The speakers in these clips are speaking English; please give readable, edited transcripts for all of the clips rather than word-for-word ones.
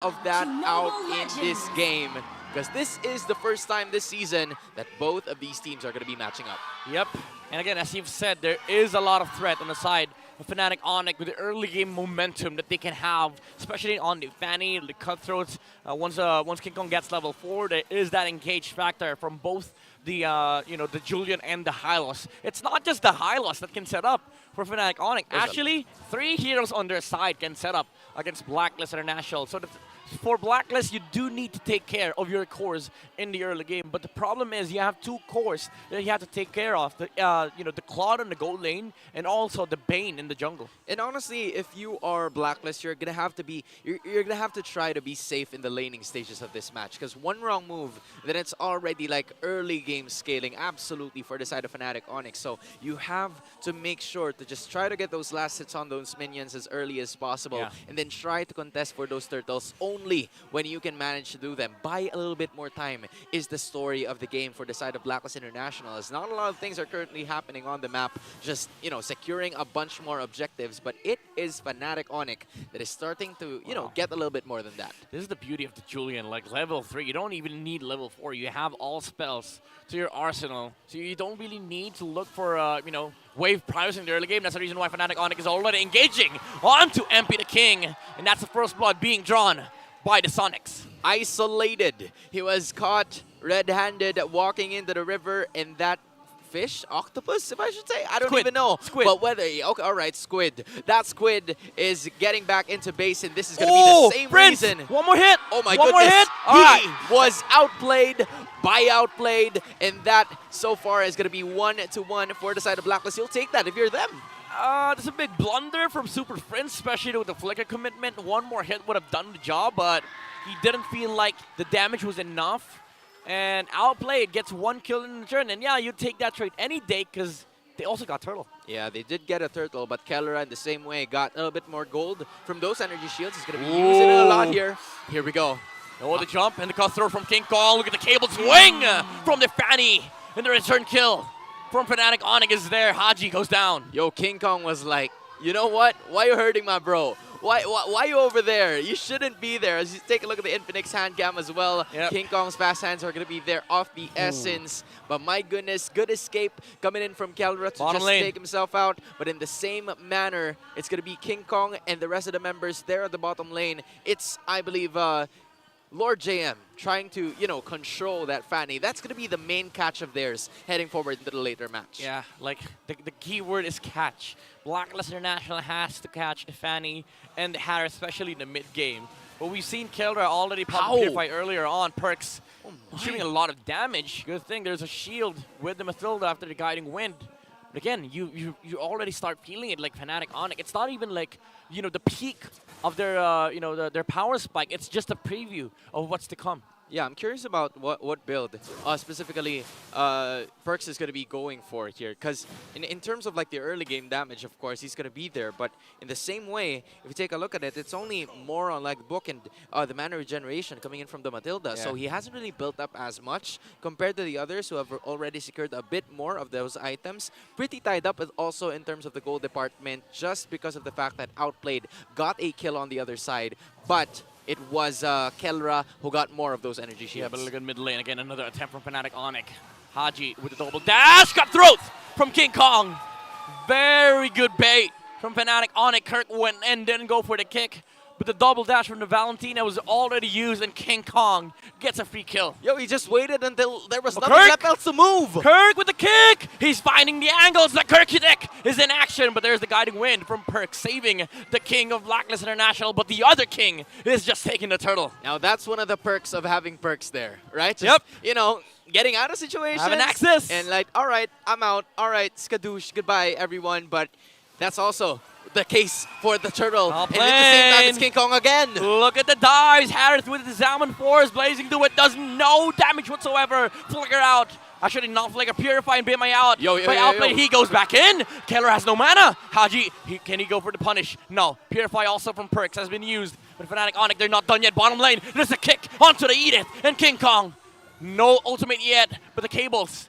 of that out in this game, because this is the first time this season that both of these teams are going to be matching up. Yep. And again, as you've said, there is a lot of threat on the side of Fnatic Onic with the early game momentum that they can have, especially on the Fanny, the Cutthroats. Once King Kong gets level 4, there is that engaged factor from both the the Julian and the Hylos. It's not just the Hylos that can set up for Fnatic Onic. Actually, 3 heroes on their side can set up against Blacklist International. So for Blacklist, you do need to take care of your cores in the early game. But the problem is you have 2 cores that you have to take care of. The Claude in the gold lane and also the Bane in the jungle. And honestly, if you are Blacklist, you're gonna have to try to be safe in the laning stages of this match. Because one wrong move, then it's already like early game scaling absolutely for the side of Fnatic Onic. So you have to make sure to just try to get those last hits on those minions as early as possible. Yeah. And then try to contest for those turtles only when you can manage to do them. Buy a little bit more time is the story of the game for the side of Blacklist International. As not a lot of things are currently happening on the map, just securing a bunch more objectives, but it is Fnatic Onic that is starting to get a little bit more than that. This is the beauty of the Julian, like level 3. You don't even need level 4. You have all spells to your arsenal, so you don't really need to look for wave priors in the early game. That's the reason why Fnatic Onic is already engaging onto MP the King, and that's the first blood being drawn by the Sonics. Isolated. He was caught red-handed walking into the river, and that fish, octopus, if I should say, I don't Squid. even know. Squid. But whether okay, all right, squid. That squid is getting back into base, and this is going to be the same Prince. reason. One more hit. Oh my One goodness! more hit. All He right. was outplayed by outplayed, and that so far is going to be 1-1 for the side of Blacklist. You'll take that if you're them. There's a big blunder from Super Prince, especially with the flicker commitment. One more hit would have done the job, but he didn't feel like the damage was enough. And outplayed, gets 1 kill in the turn. And yeah, you take that trade any day because they also got Turtle. Yeah, they did get a turtle, but Kellera in the same way got a little bit more gold from those energy shields. He's going to be using it a lot here. Here we go. Oh, the jump and the cutthroat from King Kong. Look at the cable swing from the Fanny. And the return kill from Fnatic Onic is there. Haji goes down. Yo, King Kong was like, you know what? Why you hurting my bro? Why you over there? You shouldn't be there. As you take a look at the Infinix hand cam as well, Yep. King Kong's fast hands are going to be there off the essence. But my goodness, good escape coming in from Kellera to Bottom just lane. take himself out. But in the same manner, it's going to be King Kong and the rest of the members there at the bottom lane. It's, I believe, Lord JM trying to, control that Fanny. That's going to be the main catch of theirs heading forward into the later match. Yeah, like the key word is catch. Blacklist International has to catch the Fanny and the Harris, especially in the mid game. But we've seen Kellera already pop a fight earlier on. Perks shooting a lot of damage. Good thing there's a shield with the Mathilda after the Guiding Wind. But again, you already start feeling it like Fnatic Onic. It's not even like the peak of their their power spike. It's just a preview of what's to come. Yeah, I'm curious about what build specifically Perks is going to be going for here. Because in terms of like the early game damage, of course, he's going to be there. But in the same way, if you take a look at it, it's only more on like book and the mana regeneration coming in from the Matilda. Yeah. So he hasn't really built up as much compared to the others who have already secured a bit more of those items. Pretty tied up also in terms of the gold department just because of the fact that Outplayed got a kill on the other side. But it was Kellera who got more of those energy shields. Yeah, but look at mid lane. Again, another attempt from Fnatic Onic. Haji with the double dash. Cutthroat from King Kong. Very good bait from Fnatic Onic. Kirk went and didn't go for the kick. But the double dash from the Valentina was already used, and King Kong gets a free kill. Yo, he just waited until there was But nothing Kirk! left else to move. Kirk with the kick! He's finding the angles. The Kirkidic is in action, but there's the Guiding Wind from Perk, saving the king of Blacklist International, but the other king is just taking the turtle. Now, that's one of the perks of having perks there, right? Just, getting out of situations. Have an access. And like, all right, I'm out. All right, skadoosh, goodbye, everyone. But that's also the case for the turtle. Well and at the same time, it's played. King Kong again. Look at the dives. Harris with the Salmon Force blazing through it. Does no damage whatsoever. Flicker out. Actually, not Flicker. Purify and bait my out. By outplay, he goes back in. Kellera has no mana. Haji, can he go for the punish? No. Purify also from Perks has been used. But Fnatic Onic, they're not done yet. Bottom lane, there's a kick onto the Edith. And King Kong. No ultimate yet, but the cables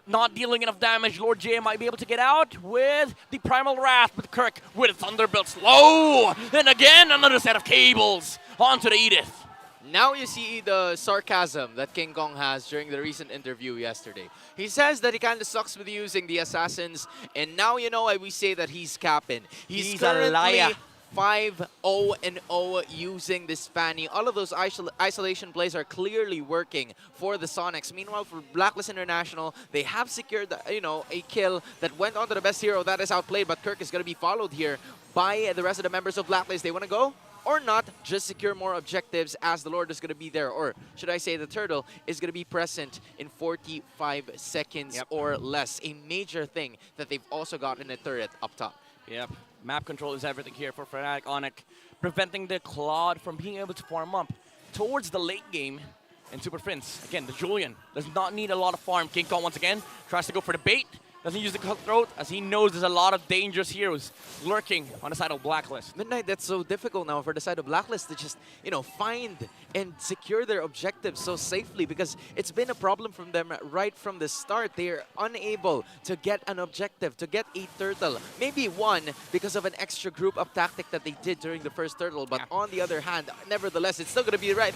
not dealing enough damage. Lord J might be able to get out with the Primal Wrath, but Kirk with Thunderbolt slow. And again, another set of cables onto the Edith. Now you see the sarcasm that King Kong has during the recent interview yesterday. He says that he kind of sucks with using the assassins, and now you know why we say that he's capping. He's a liar. currently 5-0-0 using this Fanny. All of those isolation plays are clearly working for the Sonics. Meanwhile, for Blacklist International, they have secured, a kill that went on to the best hero. That is outplayed, but Kirk is going to be followed here by the rest of the members of Blacklist. They want to go or not, just secure more objectives, as the Lord is going to be there. Or should I say the Turtle is going to be present in 45 seconds or less. A major thing that they've also got in a turret up top. Yep. Map control is everything here for Fnatic Onic, preventing the Claude from being able to farm up towards the late game. And Super Prince, again, the Julian, does not need a lot of farm. King Kong once again tries to go for the bait. Doesn't use the cutthroat, as he knows there's a lot of dangerous heroes lurking on the side of Blacklist. Midnight, that's so difficult now for the side of Blacklist to just, find and secure their objectives so safely, because it's been a problem from them right from the start. They're unable to get an objective, to get a turtle. Maybe one because of an extra group up tactic that they did during the first turtle, but on the other hand, nevertheless, it's still going to be right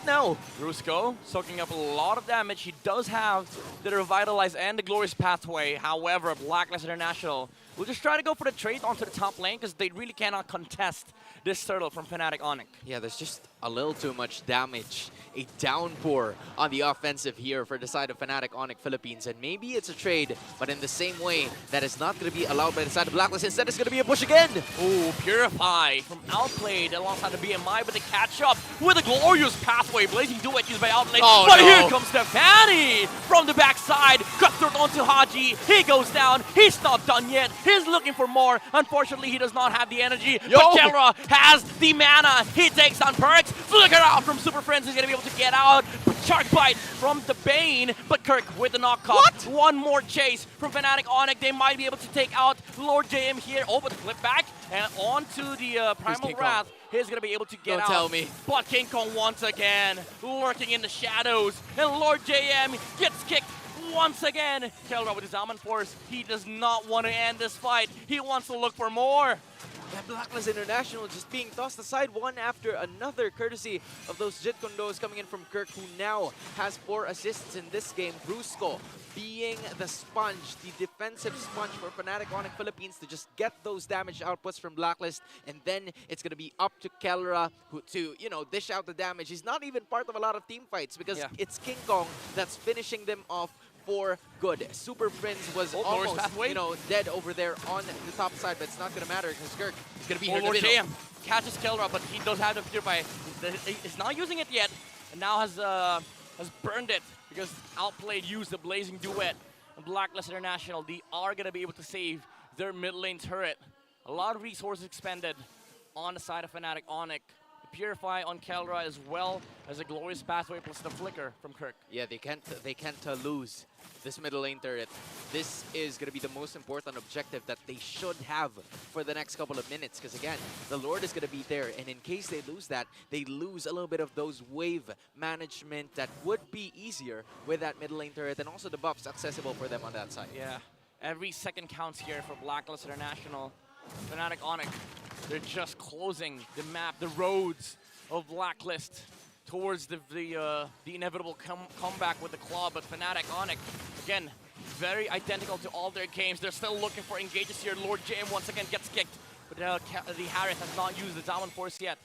now. Brusco soaking up a lot of damage. He does have the Revitalize and the Glorious Pathway. However, Blacklist International will just try to go for the trade onto the top lane, because they really cannot contest this turtle from Fnatic Onic. Yeah, there's just a little too much damage. A downpour on the offensive here for the side of Fnatic Onic Philippines. And maybe it's a trade, but in the same way, that is not going to be allowed by the side of Blacklist. Instead, it's going to be a push again. Ooh, Purify from Outplayed alongside the BMI, but they catch up with a Glorious Pathway. Blazing Duet used by Outplayed. Oh, but no. Here comes Stefani from the backside. Cutthroat onto Haji. He goes down. He's not done yet. He's looking for more. Unfortunately, he does not have the energy. But Kelra has the mana. He takes on Perks. Flicker out from Super Friends. He's going to be able to get out. Shark Bite from the Bane. But Kirk with the knockup. What? One more chase from Fnatic Onic. They might be able to take out Lord JM here. Oh, but flip back and onto the Primal Wrath. He's going to be able to get out. Don't tell me. But King Kong once again lurking in the shadows. And Lord JM gets kicked once again. Kelra with his Almond Force. He does not want to end this fight. He wants to look for more. That Blacklist International just being tossed aside one after another, courtesy of those Jit Condos coming in from Kirk, who now has 4 assists in this game. Brusco being the sponge, the defensive sponge for Fnatic Onic Philippines to just get those damage outputs from Blacklist, and then it's going to be up to Kelra to, dish out the damage. He's not even part of a lot of team fights, because it's King Kong that's finishing them off for good. Super Prince was almost, dead over there on the top side, but it's not going to matter because Kirk is going to be here in the middle. Lord JM catches Kelra, but he does have the Purify. He's not using it yet, and now has burned it because Outplayed used the Blazing Duet. And Blacklist International, they are going to be able to save their mid lane turret. A lot of resources expended on the side of Fnatic Onic. Purify on Kelra, as well as a Glorious Pathway plus the Flicker from Kirk. Yeah, they can't lose this middle lane turret. This is going to be the most important objective that they should have for the next couple of minutes, because again, the Lord is going to be there, and in case they lose that, they lose a little bit of those wave management that would be easier with that middle lane turret, and also the buffs accessible for them on that side. Yeah, every second counts here for Blacklist International. Fnatic Onic, they're just closing the map, the roads of Blacklist towards the inevitable comeback with the claw. But Fnatic Onic, again, very identical to all their games. They're still looking for engages here. Lord JM once again gets kicked, but the Harris has not used the Diamond Force yet.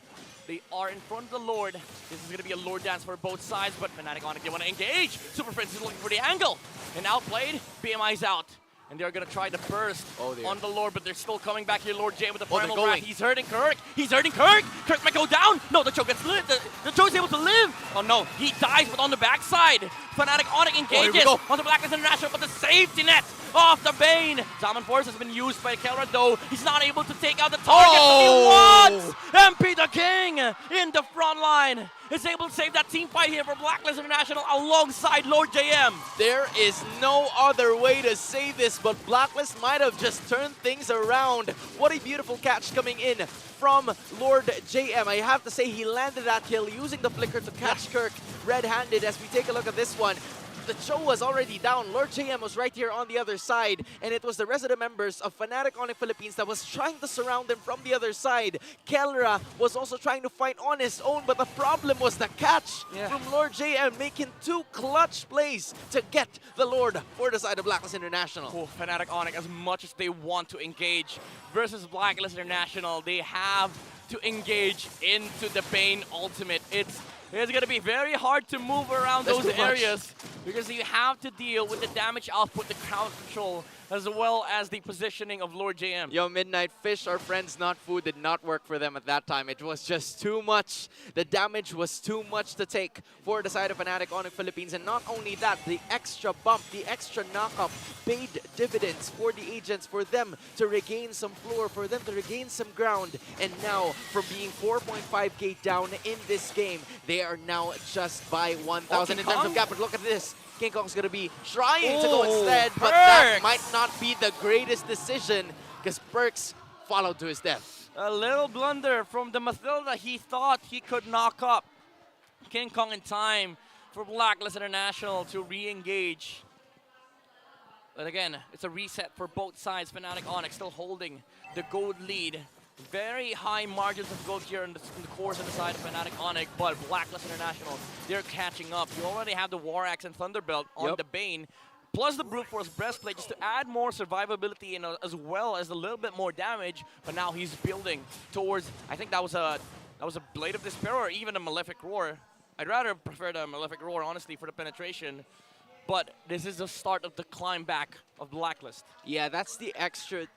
They are in front of the Lord. This is going to be a Lord dance for both sides, but Fnatic Onic, they want to engage. Super Prince is looking for the angle, and Outplayed, BMI's out. And they're going to try the burst on the Lord, but they're still coming back here. Lord J with the Primal Wrath. He's hurting Kirk. He's hurting Kirk. Kirk might go down. No, the Choke gets lived. The Choke's able to live. Oh no, he dies, but on the backside, Fnatic Onic engages on the Blacklist International, but the safety net off the Bane. Diamond Force has been used by Kelra, though. He's not able to take out the target that he wants. MP the King in the front line is able to save that team fight here for Blacklist International alongside Lord JM. There is no other way to say this, but Blacklist might have just turned things around. What a beautiful catch coming in from Lord JM. I have to say, he landed that kill using the flicker to catch Kirk red-handed. As we take a look at this one, the Cho was already down. Lord JM was right here on the other side, and it was the rest of the members of Fnatic Onic Philippines that was trying to surround them from the other side. Kelra was also trying to fight on his own, but the problem was the catch from Lord JM, making 2 clutch plays to get the Lord for the side of Blacklist International. Oh, Fnatic Onic, as much as they want to engage versus Blacklist International, they have to engage into the Bane ultimate. It's going to be very hard to move around those areas because you have to deal with the damage output, the crowd control, as well as the positioning of Lord JM. Yo, Midnight Fish, our friends, not food, did not work for them at that time. It was just too much. The damage was too much to take for the side of Fnatic Onic Philippines. And not only that, the extra bump, the extra knockup paid dividends for the agents, for them to regain some floor, for them to regain some ground. And now, from being 4.5k down in this game, they are now just by 1,000 in terms of gap. But look at this. King Kong's going to be trying to go instead, but that might not be the greatest decision because Perks followed to his death. A little blunder from the Mathilda. He thought he could knock up King Kong in time for Blacklist International to re-engage. But again, it's a reset for both sides. Fnatic Onic still holding the gold lead. Very high margins of gold here in the course on the side of Fnatic Onic, but Blacklist International, they're catching up. You already have the War Axe and Thunderbolt on the Bane, plus the Brute Force Breastplate just to add more survivability and as well as a little bit more damage. But now he's building towards, I think that was a Blade of Despair or even a Malefic Roar. I'd rather prefer the Malefic Roar, honestly, for the penetration. But this is the start of the climb back of Blacklist. Yeah, that's the extra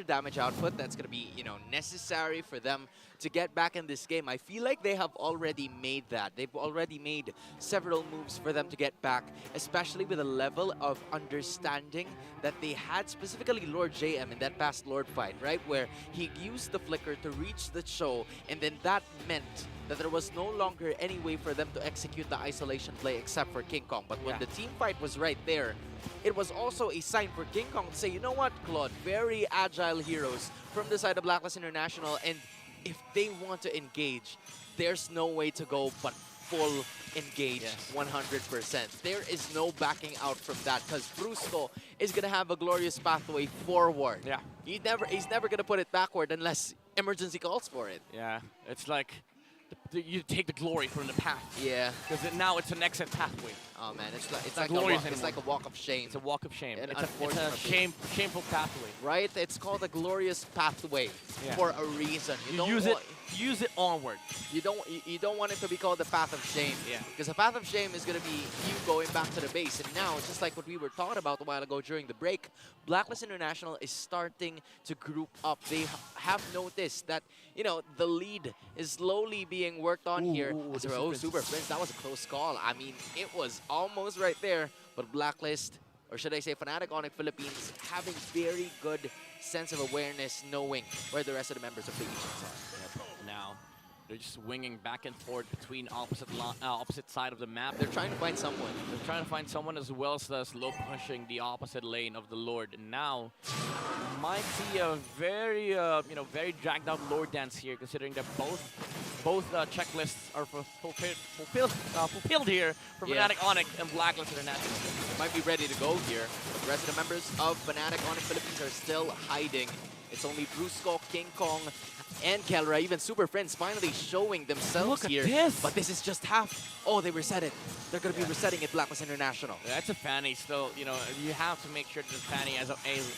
damage output that's going to be, necessary for them to get back in this game. I feel like they have already made that. They've already made several moves for them to get back, especially with the level of understanding that they had, specifically Lord JM in that past Lord fight, right? Where he used the flicker to reach the Cho, and then that meant that there was no longer any way for them to execute the isolation play except for King Kong. But when the team fight was right there, it was also a sign for King Kong to say, you know what, Claude, very agile heroes from the side of Blacklist International, and if they want to engage, there's no way to go but full engage 100%. There is no backing out from that because Brusco is going to have a glorious pathway forward. Yeah. He's never going to put it backward unless emergency calls for it. Yeah, it's like you take the glory from the path. Yeah. Because now it's an exit pathway. Oh man, it's like a walk of shame. It's a walk of shame. And It's a shameful pathway. Right? It's called a glorious pathway for a reason. You use it onward. You don't want it to be called the path of shame. Yeah. Because the path of shame is going to be you going back to the base. And now, just like what we were talking about a while ago during the break, Blacklist International is starting to group up. They have noticed that, the lead is slowly being worked on here. Super Prince, that was a close call. I mean, it was almost right there. But Blacklist, or should I say Fnatic Onic Philippines, having very good sense of awareness, knowing where the rest of the members of the agents are. Now, they're just swinging back and forth between opposite side of the map. They're trying to find someone. They're trying to find someone as well as slow pushing the opposite lane of the Lord. And now, might see a very, very dragged out Lord dance here, considering that both checklists are fulfilled here for Fnatic Onic and Blacklist International. Might be ready to go here. The rest of the members of Fnatic Onic Philippines are still hiding. It's only Brusco, King Kong, and Kelra, even Super Friends, finally showing themselves here. This. But this is just half. Oh, they reset it. They're going to be resetting it, Blacklist International. Yeah, that's a Fanny still. You have to make sure that the Fanny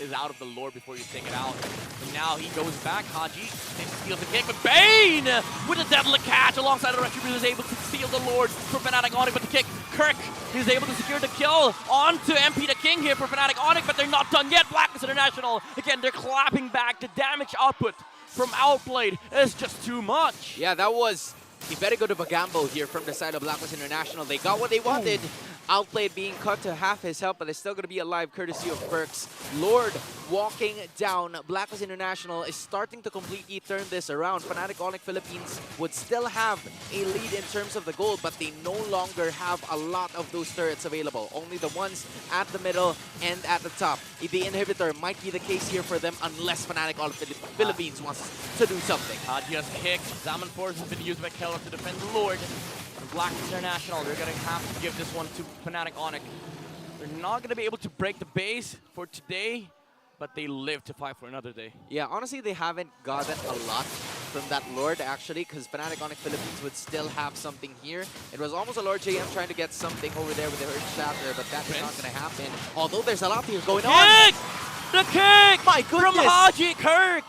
is out of the Lord before you take it out. And now he goes back. Haji steals the kick, but Bane with a deadly catch alongside the Retribution is able to steal the Lord for Fnatic Onic, but the kick. Kirk is able to secure the kill onto MP the King here for Fnatic Onic, but they're not done yet. Blacklist International, again, they're clapping back. The damage output from Outplayed is just too much. Yeah, that was a very good of a gamble here from the side of Blacklist International. They got what they wanted. Outplayed being cut to half his health, but it's still going to be alive courtesy of Perks. Lord walking down. Blacklist International is starting to completely turn this around. Fnatic Onic Philippines would still have a lead in terms of the gold, but they no longer have a lot of those turrets available. Only the ones at the middle and at the top. The inhibitor might be the case here for them unless Fnatic Onic Philippines wants to do something. Just kick. Zaman Force has been used by Keller to defend the Lord. Blacklist International, they're going to have to give this one to Fnatic Onic. They're not going to be able to break the base for today, but they live to fight for another day. Yeah, honestly, they haven't gotten a lot from that Lord, actually, because Fnatic Onic Philippines would still have something here. It was almost a Lord JM trying to get something over there with the Earth Shatter, but that's not going to happen. Although there's a lot here going on. The kick! My goodness! From Haji Kirk!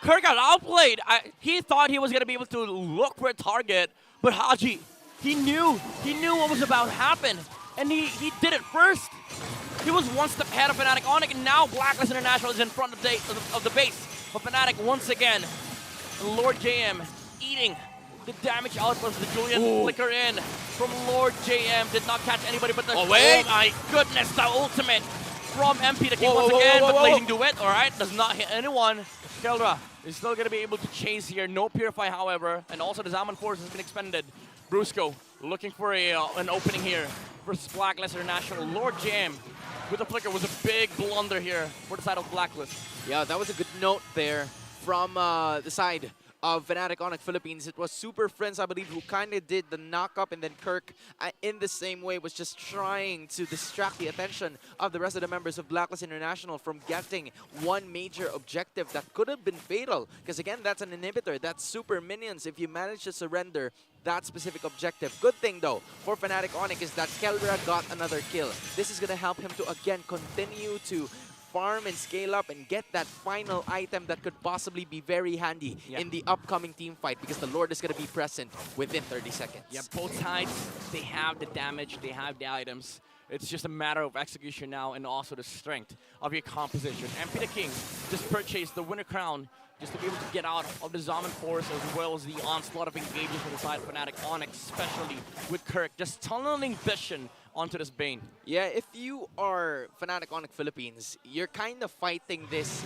Kirk got outplayed. He thought he was going to be able to look for a target, but Haji, he knew what was about to happen, and he did it first. He was one step ahead of Fnatic Onic, and now Blacklist International is in front of the base. But Fnatic once again, Lord JM eating the damage output of the Julian flicker in from Lord JM. Did not catch anybody, but oh my goodness, the ultimate from MP the King once again, but Blazing Duet, alright, does not hit anyone. Keldra is still going to be able to chase here. No Purify, however, and also the Zaman Force has been expended. Brusco looking for an opening here versus Blacklist International. Lord JM with the flicker was a big blunder here for the side of Blacklist. Yeah, that was a good note there from the side of Fnatic Onic Philippines. It was Super Friends, I believe, who kind of did the knock-up, and then Kirk, in the same way, was just trying to distract the attention of the rest of the members of Blacklist International from getting one major objective that could have been fatal. Because again, that's an inhibitor. That's super minions. If you manage to surrender that specific objective. Good thing, though, for Fnatic Onic is that Keldra got another kill. This is going to help him to, again, continue to farm and scale up and get that final item that could possibly be very handy in the upcoming team fight, because the Lord is going to be present within 30 seconds. Yeah, both sides, they have the damage, they have the items. It's just a matter of execution now and also the strength of your composition. MP the King just purchased the Winter Crown just to be able to get out of the Zaman Force, as well as the onslaught of engages from the side of Fnatic Onic, especially with Kirk just tunneling vision onto this Bane. Yeah, if you are Fnatic Onic Philippines, you're kind of fighting this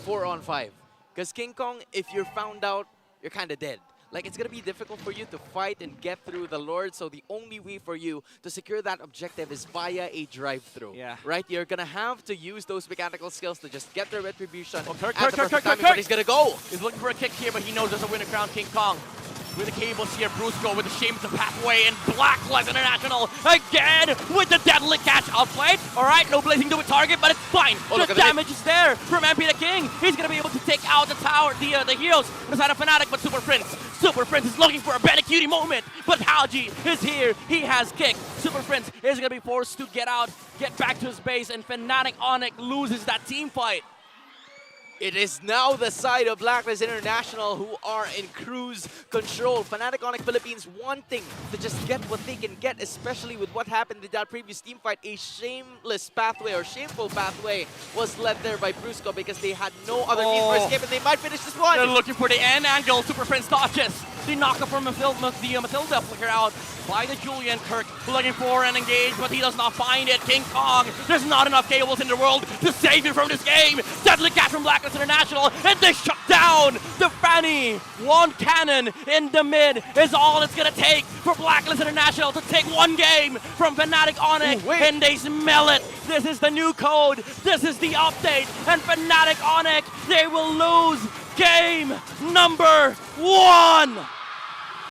4-on-5. Because King Kong, if you're found out, you're kind of dead. Like, it's going to be difficult for you to fight and get through the Lord, so the only way for you to secure that objective is via a drive-through. Yeah. Right? You're going to have to use those mechanical skills to just get the retribution. Oh, Kirk, but he's going to go. He's looking for a kick here, but he knows there's a Winter Crown. King Kong with the cables here. Brusco with the Shames of Pathway, and Blacklist International again with the deadly catch outplayed. All right, no Blazing Duet target, but it's fine. The damage is there from MP the King. He's going to be able to take out the tower, the heroes on the side of Fnatic, but Super Prince is looking for a Benny Cutie moment, but Haji is here. He has kicked. Super Prince is going to be forced to get out, get back to his base, and Fnatic Onic loses that team fight. It is now the side of Blacklist International who are in cruise control. Fnatic Onic Philippines wanting to just get what they can get, especially with what happened in that previous team fight. A shameless pathway, or shameful pathway, was led there by Brusco because they had no other means for escape, and they might finish this one. They're looking for the end angle. Super Prince dodges the knockup from the Matilda flicker out by the Julian. Kirk looking for an engage, but he does not find it. King Kong, there's not enough cables in the world to save you from this game. Deadly catch from Blacklist International, and they shut down the Fanny. One cannon in the mid is all it's gonna take for Blacklist International to take one game from Fnatic Onic, and they smell it. This is the new code, this is the update, and Fnatic Onic, they will lose game number 1.